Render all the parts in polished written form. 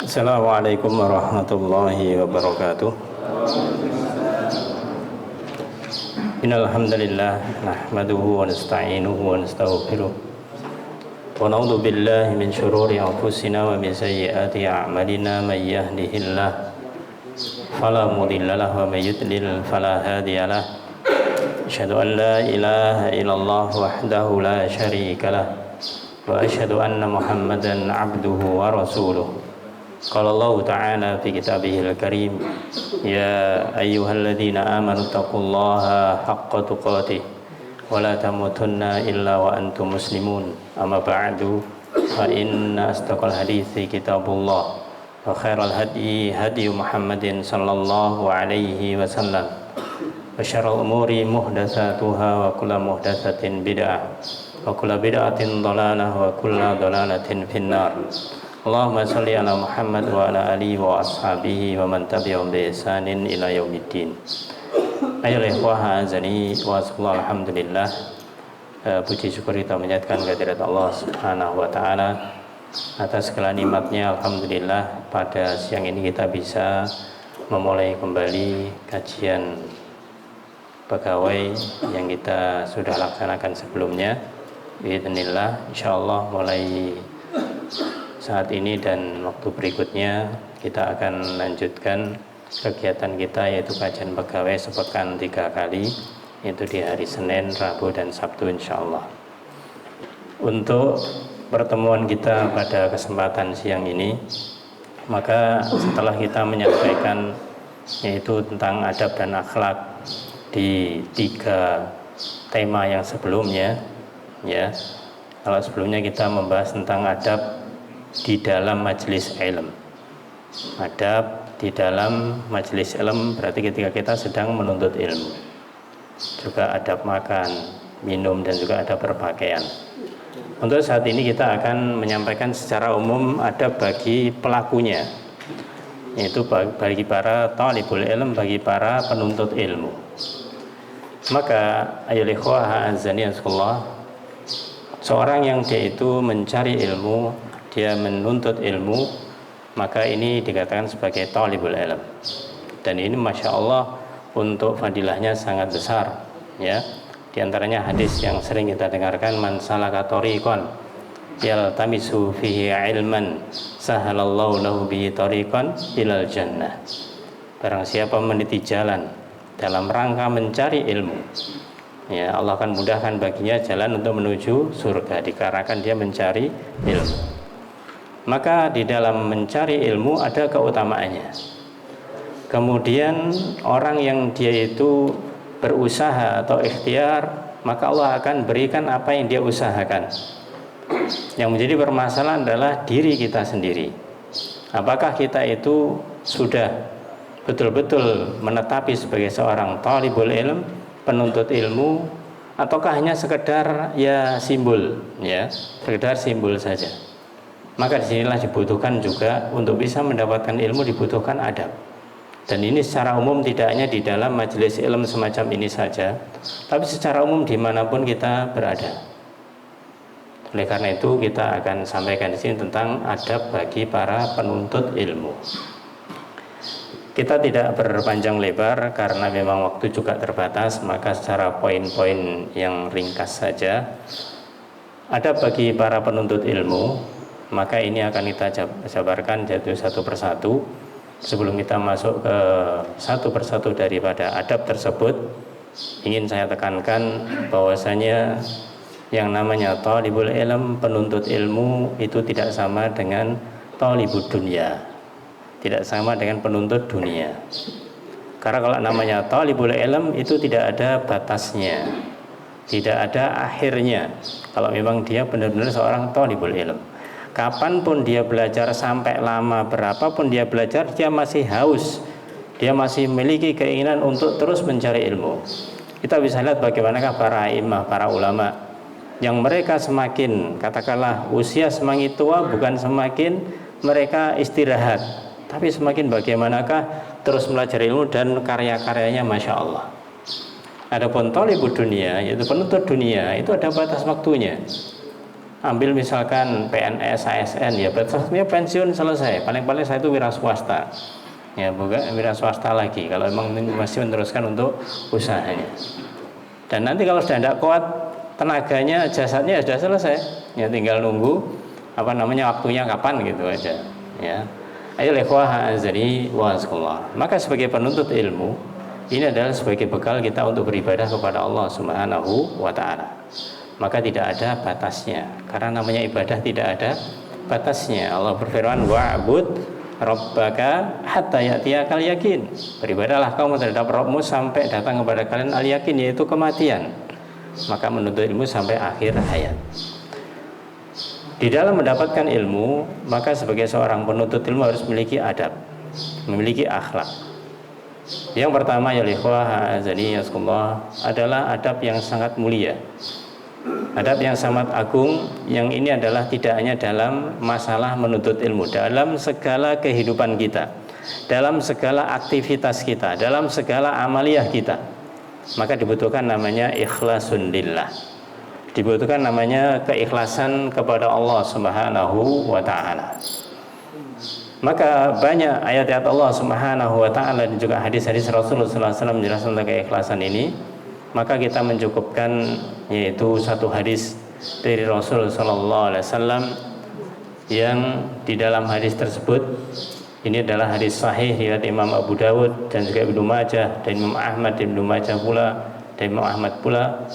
Assalamualaikum warahmatullahi wabarakatuh. Innal hamdalillah nahmaduhu wa nasta'inuhu wa nastaghfiruh wa na'udzu billahi min shururi anfusina wa min sayyiati a'malina may yahdihillahu fala mudilla lahu wa may yudlil fala hadiya lahu. Asyhadu an la ilaha illallah wahdahu la syarika lah wa asyhadu anna Muhammadan 'abduhu wa rasuluh. Qala Allah Ta'ala fi kitabihil karim, ya ayyuhalladzina amanu taqullaha haqqa tuqatih wa la tamutunna illa wa antum muslimun. Amma ba'du, fa inna asdaqal hadithi kitabullah wa khairal hadi hadi Muhammadin sallallahu alaihi wasallam wa syarrul umuri muhdatsatuha wa kullu muhdatsatin bid'ah wa kullu bid'atin dhalalah wa kullu dhalalatin finnar. Allahumma sholli ala Muhammad wa ala alihi wa ashabihi wa man tabi'ahum bi ihsanin ila yaumiddin. Ayolah ikhwah azani wa sallallahu alhamdulillah. Puji syukur kita menyatakan kehadirat Allah Subhanahu wa taala atas segala nikmatnya. Alhamdulillah pada siang ini kita bisa memulai kembali kajian pegawai yang kita sudah laksanakan sebelumnya. Bismillah, insyaallah mulai saat ini dan waktu berikutnya kita akan lanjutkan kegiatan kita, yaitu kajian pegawai sepekan 3 kali, yaitu di hari Senin, Rabu, dan Sabtu insyaallah. Untuk pertemuan kita pada kesempatan siang ini, maka setelah kita menyampaikan yaitu tentang adab dan akhlak di 3 tema yang sebelumnya, ya, kalau sebelumnya kita membahas tentang adab di dalam majelis ilmu. Adab di dalam majelis ilmu berarti ketika kita sedang menuntut ilmu. Juga adab makan, minum, dan juga adab berpakaian. Untuk saat ini kita akan menyampaikan secara umum adab bagi pelakunya, yaitu bagi para talibul ilm, bagi para penuntut ilmu. Maka ayolah ikhwah azani asallah, seorang yang dia itu mencari ilmu, dia menuntut ilmu, maka ini dikatakan sebagai talibul ilm. Dan ini masya Allah untuk fadilahnya sangat besar, ya. Di antaranya hadis yang sering kita dengarkan, man salaka tariqan yaltamisu fihi ilman sahalallahu lahu bihi tariqan ilal jannah. Barang siapa meniti jalan dalam rangka mencari ilmu, ya, Allah akan mudahkan baginya jalan untuk menuju surga dikarenakan dia mencari ilmu. Maka di dalam mencari ilmu ada keutamaannya. Kemudian orang yang dia itu berusaha atau ikhtiar, maka Allah akan berikan apa yang dia usahakan. Yang menjadi permasalahan adalah diri kita sendiri. Apakah kita itu sudah betul-betul menetapi sebagai seorang talibul ilm, penuntut ilmu, ataukah hanya sekedar ya simbol, ya, sekedar simbol saja. Maka disinilah dibutuhkan juga untuk bisa mendapatkan ilmu dibutuhkan adab. Dan ini secara umum tidak hanya di dalam majelis ilmu semacam ini saja, tapi secara umum dimanapun kita berada. Oleh karena itu kita akan sampaikan di sini tentang adab bagi para penuntut ilmu. Kita tidak berpanjang lebar karena memang waktu juga terbatas, maka secara poin-poin yang ringkas saja. Adab bagi para penuntut ilmu, maka ini akan kita jabarkan jadi satu persatu. Sebelum kita masuk ke satu persatu daripada adab tersebut, ingin saya tekankan bahwasanya yang namanya talibul ilm, penuntut ilmu, itu tidak sama dengan talibud dunia, tidak sama dengan penuntut dunia. Karena kalau namanya talibul ilm itu tidak ada batasnya, tidak ada akhirnya. Kalau memang dia benar-benar seorang talibul ilm, kapanpun dia belajar, sampai lama berapapun dia belajar, dia masih haus, dia masih memiliki keinginan untuk terus mencari ilmu. Kita bisa lihat bagaimanakah para imam, para ulama, yang mereka semakin, katakanlah usia semakin tua, bukan semakin mereka istirahat, tapi semakin bagaimanakah terus belajar ilmu, dan karya-karyanya masya Allah. Adapun thalibud dunia, yaitu penuntut dunia, itu ada batas waktunya. Ambil misalkan PNS, ASN, ya batasnya pensiun selesai. Paling-paling saya itu wira swasta. Ya, bukan wira swasta lagi kalau memang masih meneruskan untuk usahanya. Dan nanti kalau sudah tidak kuat tenaganya, jasadnya sudah selesai. Ya tinggal nunggu waktunya kapan gitu aja. Ya. Ayo ikhwah azani wa azkullah. Maka sebagai penuntut ilmu, ini adalah sebagai bekal kita untuk beribadah kepada Allah Subhanahu wa taala. Maka tidak ada batasnya, karena namanya ibadah tidak ada batasnya. Allah berfirman, wa'bud rabbaka hatta ya'tiyakal yakin. Beribadahlah kamu terhadap Rabbmu sampai datang kepada kalian al-yakin, yaitu kematian. Maka menuntut ilmu sampai akhir hayat. Di dalam mendapatkan ilmu, maka sebagai seorang penuntut ilmu harus memiliki adab, memiliki akhlak. Yang pertama ya ikhwah azani yazkullah adalah adab yang sangat mulia. Adab yang sangat agung, yang ini adalah tidak hanya dalam masalah menuntut ilmu, dalam segala kehidupan kita, dalam segala aktivitas kita, dalam segala amaliyah kita. Maka dibutuhkan namanya ikhlasun lillah. Dibutuhkan namanya keikhlasan kepada Allah Subhanahu wa taala. Maka banyak ayat-ayat Allah Subhanahu wa taala dan juga hadis-hadis Rasulullah SAW menjelaskan tentang keikhlasan ini. Maka kita mencukupkan yaitu satu hadis dari Rasul sallallahu alaihi wasallam yang di dalam hadis tersebut, ini adalah hadis sahih riwayat Imam Abu Dawud dan juga Ibnu Majah dan Imam Ahmad dan Ibnu Majah pula dan Imam Ahmad pula.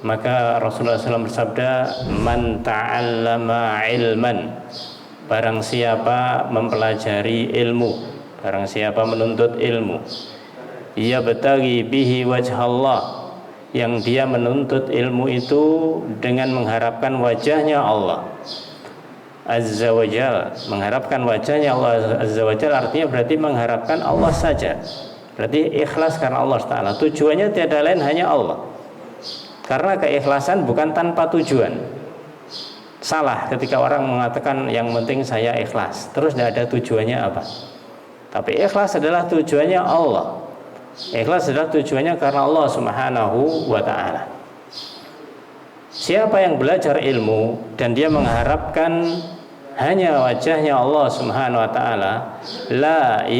Maka Rasulullah SAW bersabda, man ta'allama ilman, barang siapa mempelajari ilmu, barang siapa menuntut ilmu, yabtaghi bihi wajhallah, yang dia menuntut ilmu itu dengan mengharapkan wajahnya Allah Azza wa Jal. Mengharapkan wajahnya Allah Azza wa Jal artinya berarti mengharapkan Allah saja, berarti ikhlas karena Allah Ta'ala. Tujuannya tiada lain hanya Allah, karena keikhlasan bukan tanpa tujuan. Salah ketika orang mengatakan yang penting saya ikhlas, terus tidak ada tujuannya apa. Tapi ikhlas adalah tujuannya Allah. Ikhlas adalah tujuannya karena Allah Subhanahu wa ta'ala. Siapa yang belajar ilmu dan dia mengharapkan hanya wajahnya Allah Subhanahu wa ta'ala, la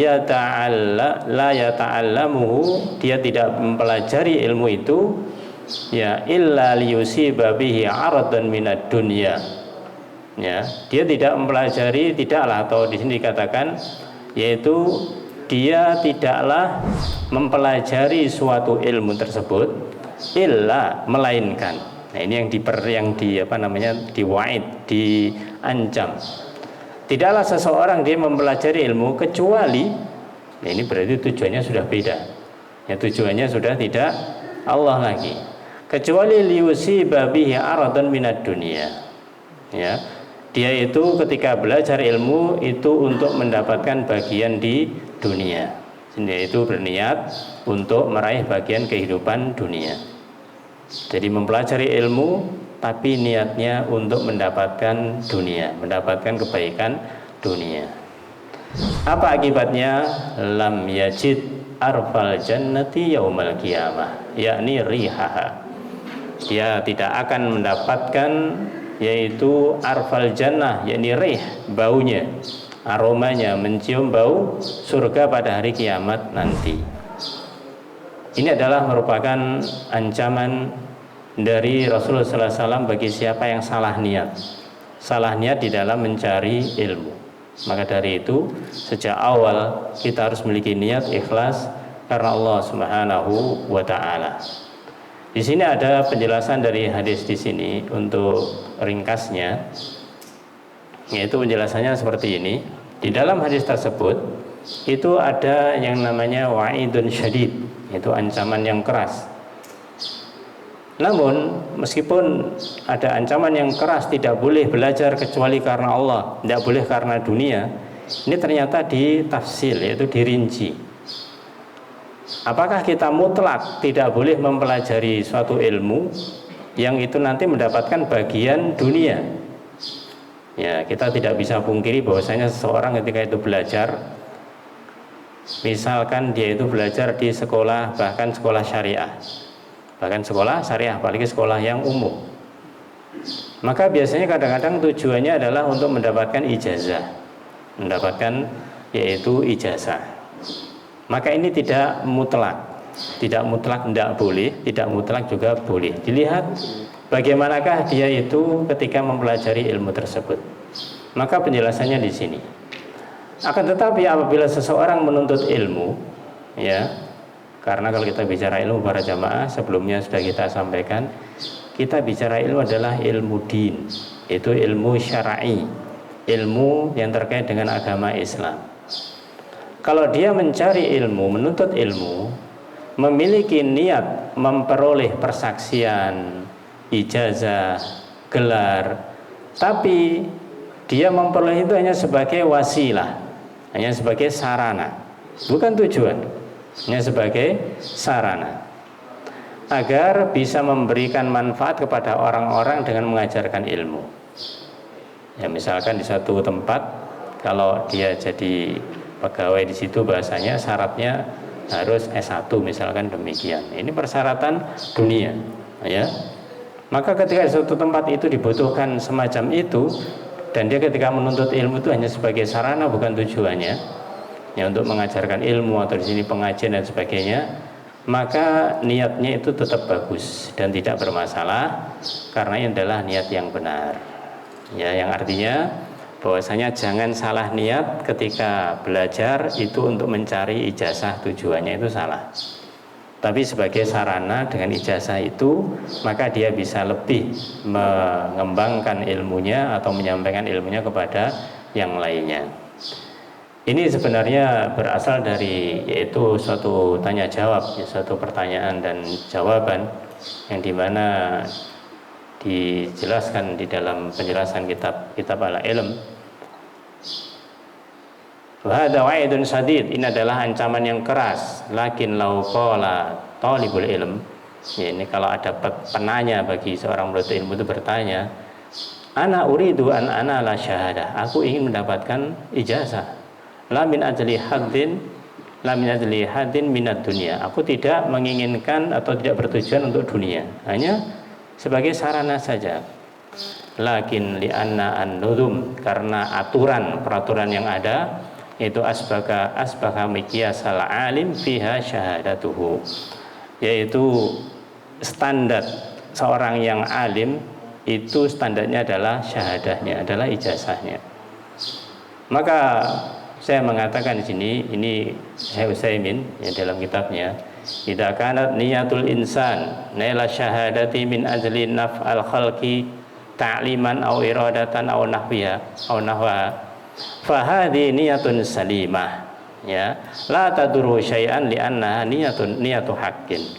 yata'allamuhu, dia tidak mempelajari ilmu itu ya illa liyusiba bihi aradan minad dunya. Ya, dia tidak mempelajari, tidaklah, atau di sini dikatakan yaitu dia tidaklah mempelajari suatu ilmu tersebut illa, melainkan. Nah, ini yang diwaid, diancam. Tidaklah seseorang dia mempelajari ilmu kecuali, nah ini berarti tujuannya sudah beda. Ya, tujuannya sudah tidak Allah lagi. Kecuali liyusiba bihi aradan minad dunya. Ya. Dia itu ketika belajar ilmu itu untuk mendapatkan bagian di dunia. Dia itu berniat untuk meraih bagian kehidupan dunia. Jadi mempelajari ilmu tapi niatnya untuk mendapatkan dunia, mendapatkan kebaikan dunia. Apa akibatnya? Lam yajid arfal jannati yaumal qiyamah, yakni rihaha. Dia tidak akan mendapatkan yaitu arfal jannah, yakni rih, baunya, aromanya, mencium bau surga pada hari kiamat nanti. Ini adalah merupakan ancaman dari Rasulullah SAW bagi siapa yang salah niat di dalam mencari ilmu. Maka dari itu sejak awal kita harus memiliki niat ikhlas karena Allah Subhanahu wa ta'ala. Di sini ada penjelasan dari hadis di sini untuk ringkasnya, yaitu penjelasannya seperti ini. Di dalam hadis tersebut itu ada yang namanya wa'idun syadid, yaitu ancaman yang keras. Namun meskipun ada ancaman yang keras, tidak boleh belajar kecuali karena Allah, tidak boleh karena dunia, ini ternyata ditafsil, yaitu dirinci. Apakah kita mutlak tidak boleh mempelajari suatu ilmu yang itu nanti mendapatkan bagian dunia? Ya, kita tidak bisa pungkiri bahwasanya seseorang ketika itu belajar, misalkan dia itu belajar di sekolah, bahkan sekolah syariah, bahkan sekolah syariah, apalagi sekolah yang umum. Maka biasanya kadang-kadang tujuannya adalah untuk mendapatkan ijazah, mendapatkan yaitu ijazah. Maka ini tidak mutlak, tidak boleh, tidak mutlak juga boleh. Dilihat bagaimanakah dia itu ketika mempelajari ilmu tersebut. Maka penjelasannya di sini. Akan tetapi apabila seseorang menuntut ilmu, ya, karena kalau kita bicara ilmu para jamaah sebelumnya sudah kita sampaikan, kita bicara ilmu adalah ilmu din, itu ilmu syar'i, ilmu yang terkait dengan agama Islam. Kalau dia mencari ilmu, menuntut ilmu, memiliki niat memperoleh persaksian, ijazah, gelar, tapi dia memperoleh itu hanya sebagai wasilah, hanya sebagai sarana, bukan tujuan, hanya sebagai sarana, agar bisa memberikan manfaat kepada orang-orang dengan mengajarkan ilmu. Ya, misalkan di satu tempat, kalau dia jadi pegawai di situ, bahasanya syaratnya harus S1 misalkan demikian. Ini persyaratan dunia, ya. Maka ketika di suatu tempat itu dibutuhkan semacam itu, dan dia ketika menuntut ilmu itu hanya sebagai sarana, bukan tujuannya, ya, untuk mengajarkan ilmu atau di sini pengajian dan sebagainya, maka niatnya itu tetap bagus dan tidak bermasalah, karena ini adalah niat yang benar, ya, yang artinya bahwasanya jangan salah niat ketika belajar itu untuk mencari ijazah, tujuannya itu salah. Tapi sebagai sarana dengan ijazah itu, maka dia bisa lebih mengembangkan ilmunya atau menyampaikan ilmunya kepada yang lainnya. Ini sebenarnya berasal dari yaitu suatu tanya jawab, suatu pertanyaan dan jawaban yang dimana dijelaskan di dalam penjelasan kitab Al-Ilm. Wahada wa'idun sadid, ini adalah ancaman yang keras. Lakin lau qala talibul ilm, ya, ini kalau ada penanya bagi seorang penuntut ilmu itu bertanya, ana uridu an ana la syahadah, aku ingin mendapatkan ijazah, la min ajli hadin minad dunia, aku tidak menginginkan atau tidak bertujuan untuk dunia, hanya sebagai sarana saja. Lakin li anna an-nudum, karena peraturan yang ada itu asbaka miqyasal alim fiha syahadatuhu, yaitu standar seorang yang alim itu standarnya adalah syahadahnya, adalah ijazahnya. Maka saya mengatakan di sini, ini Syekh Utsaimin ya, dalam kitabnya, idza kanat niyatul insan naila syahadati min ajli naf'al khalqi ta'liman aw iradatan aw nahwiha aw nahwa fahadhi niyatun salimah, ya, la taduru syai'an li'annaha niyatu haqqin.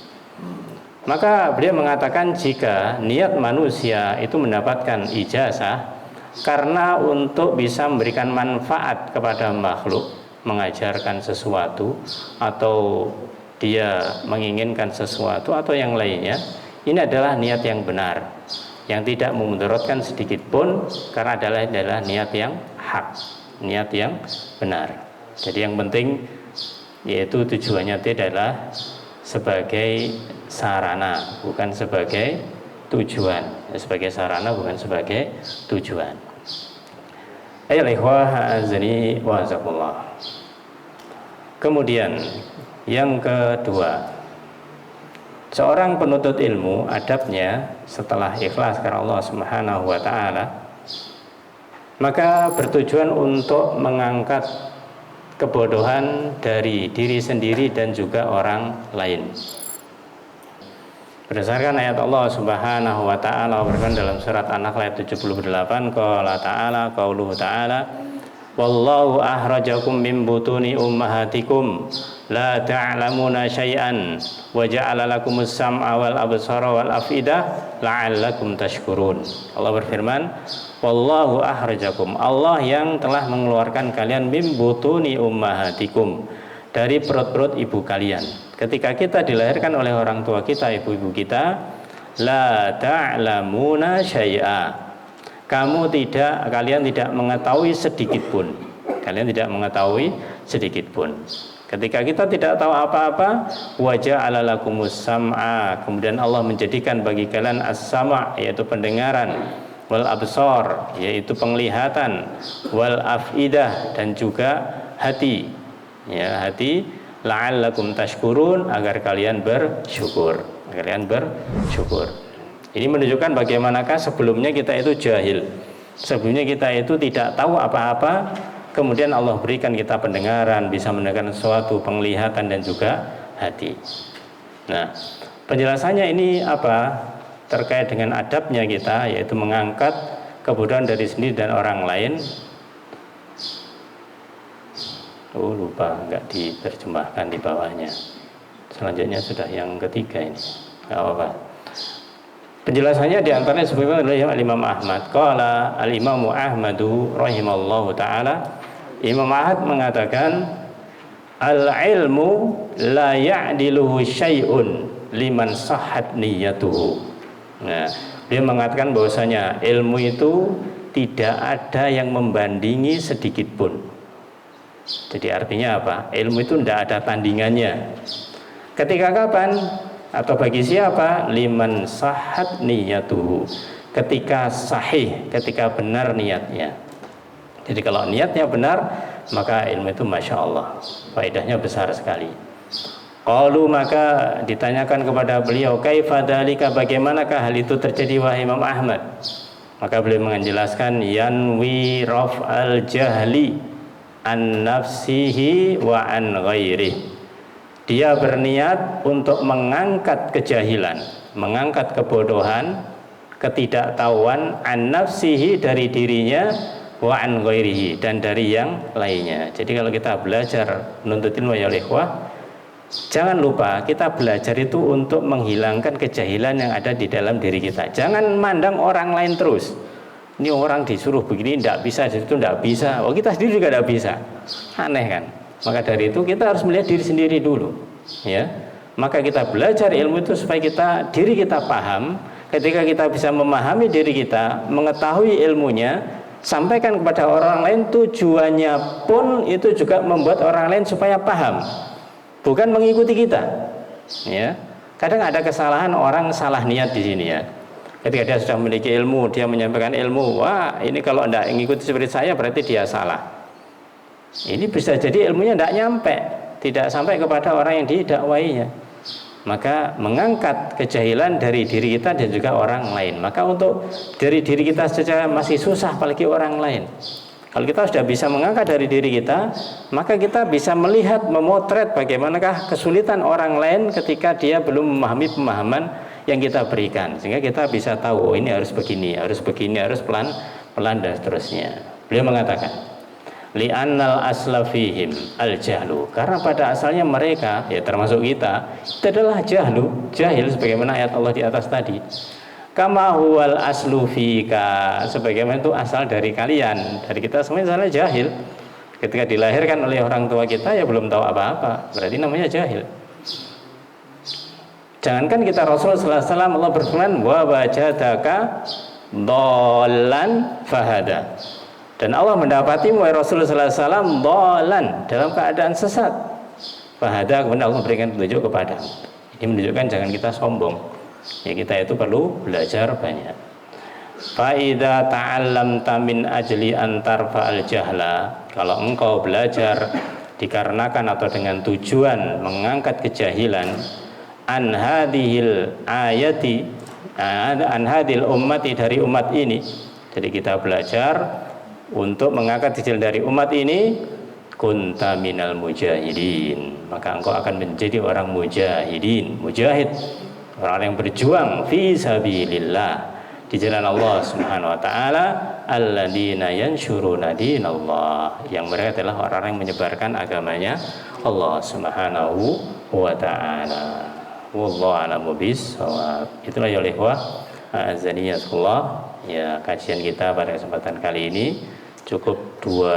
Maka beliau mengatakan jika niat manusia itu mendapatkan ijazah karena untuk bisa memberikan manfaat kepada makhluk, mengajarkan sesuatu atau dia menginginkan sesuatu atau yang lainnya, ini adalah niat yang benar, yang tidak memudaratkan sedikit pun, karena adalah niat yang hak, niat yang benar. Jadi yang penting yaitu tujuannya itu adalah sebagai sarana, bukan sebagai tujuan. Sebagai sarana, bukan sebagai tujuan. Ayo ikhwah azani wa jazakumullah. Kemudian yang kedua, seorang penuntut ilmu adabnya setelah ikhlas karena Allah Subhanahu wa taala, maka bertujuan untuk mengangkat kebodohan dari diri sendiri dan juga orang lain. Berdasarkan ayat Allah Subhanahu wa taala berfirman dalam surat An-Nahl ayat 78, qala ta'ala qauluhu ta'ala wallahu ahrajakum min butuni ummahatikum la ta'lamuna syai'an wa ja'ala lakumus sam'a wal absara wal afidah la'allakum tashkurun. Allah berfirman, wallahu ahrajakum, Allah yang telah mengeluarkan kalian min butuni ummahatikum, dari perut-perut ibu kalian. Ketika kita dilahirkan oleh orang tua kita, ibu-ibu kita, la ta'lamuna syai'a, kalian tidak mengetahui sedikit pun. Kalian tidak mengetahui sedikit pun. Ketika kita tidak tahu apa-apa, waja'ala lakumus sam'a, kemudian Allah menjadikan bagi kalian as-sama', yaitu pendengaran, wal absar, yaitu penglihatan, wal afidah, dan juga hati. Ya, hati, la'allakum tashkurun, agar kalian bersyukur. Ini menunjukkan bagaimanakah sebelumnya kita itu jahil. Sebelumnya kita itu tidak tahu apa-apa, kemudian Allah berikan kita pendengaran, bisa mendengarkan sesuatu, penglihatan, dan juga hati. Nah, penjelasannya ini apa? Terkait dengan adabnya kita, yaitu mengangkat kebodohan dari sendiri dan orang lain. Lupa, nggak diterjemahkan di bawahnya. Selanjutnya sudah yang ketiga ini. Nggak apa-apa. Penjelasannya diantaranya sebagaimana oleh Imam Ahmad. Qala al-Imamu Ahmadu rahimallahu ta'ala, Imam Ahmad mengatakan, al-ilmu la ya'diluhu syai'un liman sahhat niyatuhu. Nah, dia mengatakan bahwasanya ilmu itu tidak ada yang membandingi sedikit pun. Jadi artinya apa? Ilmu itu tidak ada tandingannya. Ketika kapan? Atau bagi siapa? Liman sahhat niyatuhu, ketika sahih, ketika benar niatnya. Jadi kalau niatnya benar, maka ilmu itu masya Allah, faedahnya besar sekali. Qalu, maka ditanyakan kepada beliau, kaifa dzalika, bagaimanakah hal itu terjadi wahai Imam Ahmad? Maka beliau menjelaskan, yanwi raf'al jahli an nafsihi wa an ghairihi. Dia berniat untuk mengangkat kejahilan, mengangkat kebodohan, ketidaktahuan, an nafsihi, dari dirinya, wa an ghairihi, dan dari yang lainnya. Jadi kalau kita belajar menuntut ilmu ya ikhwah, jangan lupa kita belajar itu untuk menghilangkan kejahilan yang ada di dalam diri kita. Jangan mandang orang lain terus. Ini orang disuruh begini tidak bisa, itu tidak bisa. Oh, kita sendiri juga tidak bisa. Aneh kan? Maka dari itu kita harus melihat diri sendiri dulu, ya. Maka kita belajar ilmu itu supaya diri kita paham. Ketika kita bisa memahami diri kita, mengetahui ilmunya, sampaikan kepada orang lain, tujuannya pun itu juga membuat orang lain supaya paham, bukan mengikuti kita, ya. Kadang ada kesalahan, orang salah niat di sini, ya. Ketika dia sudah memiliki ilmu, dia menyampaikan ilmu, wah ini kalau tidak mengikuti seperti saya berarti dia salah. Ini bisa jadi ilmunya tidak nyampe, tidak sampai kepada orang yang didakwainya. Maka mengangkat kejahilan dari diri kita dan juga orang lain. Maka untuk dari diri kita saja masih susah, apalagi orang lain. Kalau kita sudah bisa mengangkat dari diri kita, maka kita bisa melihat, memotret bagaimanakah kesulitan orang lain ketika dia belum memahami pemahaman yang kita berikan. Sehingga kita bisa tahu, oh ini harus begini, harus pelan-pelan dan seterusnya. Beliau mengatakan, li'annal asla fihim al-jahlu, karena pada asalnya mereka, ya termasuk kita, itu adalah jahil sebagaimana ayat Allah di atas tadi. Kama huwal aslu fika, sebagaimana itu asal dari kalian, dari kita semuanya asalnya jahil. Ketika dilahirkan oleh orang tua kita ya belum tahu apa-apa, berarti namanya jahil. Jangankan kita, Rasul sallallahu alaihi wasallam, Allah berfirman, wa wajadaka dhallan fahada. Dan Allah mendapati wahai Rasulullah sallallahu alaihi wasallam dhalan, dalam keadaan sesat. Fahada, kemudian Allah memberikan petunjuk kepada. Ini menunjukkan jangan kita sombong. Ya, kita itu perlu belajar banyak. Fa idza ta'allamta min ajli an tarfa'al jahla, kalau engkau belajar dikarenakan atau dengan tujuan mengangkat kejahilan, an hadhil ayati, an hadhil ummati, dari umat ini. Jadi kita belajar untuk mengangkat kejahilan dari umat ini, kunta minal mujahidin, maka engkau akan menjadi orang mujahidin, mujahid, orang yang berjuang fi sabilillah, di jalan Allah Subhanahu wa taala, alladzina yansyuruna dinallah, yang mereka adalah orang yang menyebarkan agamanya Allah Subhanahu wa taala. Wallahu a'lamu bissawab. Itulah ya ikhwah azaniyatullah, ya kajian kita pada kesempatan kali ini. Cukup 2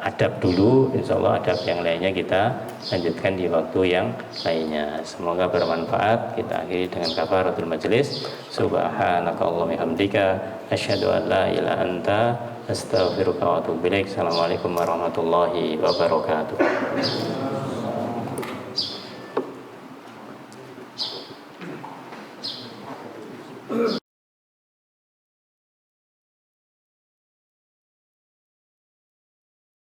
adab dulu, insya Allah adab yang lainnya kita lanjutkan di waktu yang lainnya. Semoga bermanfaat. Kita akhiri dengan kafaratul majelis. Subhanakallahumma hamdika asyhadu an la ilaha anta astaghfiruka wa atubu ilaik. Assalamualaikum warahmatullahi wabarakatuh.